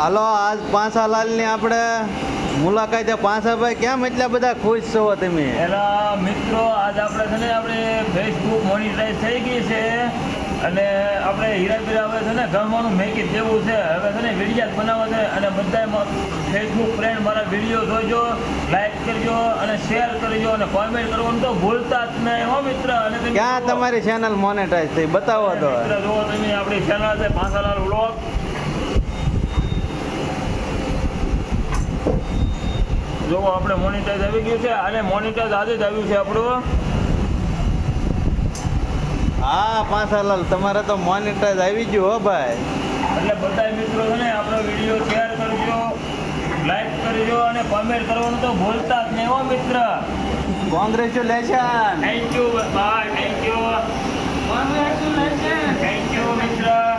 હાલો આજ પાંસાલાલની આપણે મુલાકાતે પાંસાભાઈ કેમ એટલા બધા ખુશ છો તમે? એલા મિત્રો આજ આપણે છે ને આપણે ફેસબુક મોનિટાઈઝ થઈ ગઈ છે અને આપણે હીરાપીરા હવે છે ને ગણવાનું મેકી દેવું છે. હવે છે ને વિડીયો બનાવવા છે અને બધા ફેસબુક ફ્રેન્ડ મારા વિડીયો જોજો, લાઈક કરજો અને શેર કરજો અને કોમેન્ટ કરવાનું તો ભૂલતા જ નહીં હો મિત્ર. અને તમે ક્યાં તમારી ચેનલ મોનેટાઈઝ થઈ બતાવો તો. મિત્ર જુઓ તમે આપણી ચેનલ છે પાંસાલાલ વ્લોગ. જો આપણે મોનિટાઈઝ આવી ગયું છે અને મોનિટાઈઝ આજે જ આવ્યું છે આપણું. હા પાંસાલાલ તમારે તો મોનેટાઈઝ આવી ગયું હો ભાઈ. એટલે બધા મિત્રો છે ને આપણો વિડીયો શેર કરજો, લાઈક કરજો અને કોમેન્ટ કરવાનું તો ભૂલતા જ નહીં હો મિત્ર. Congratulation. Thank you bye, thank you મિત્ર.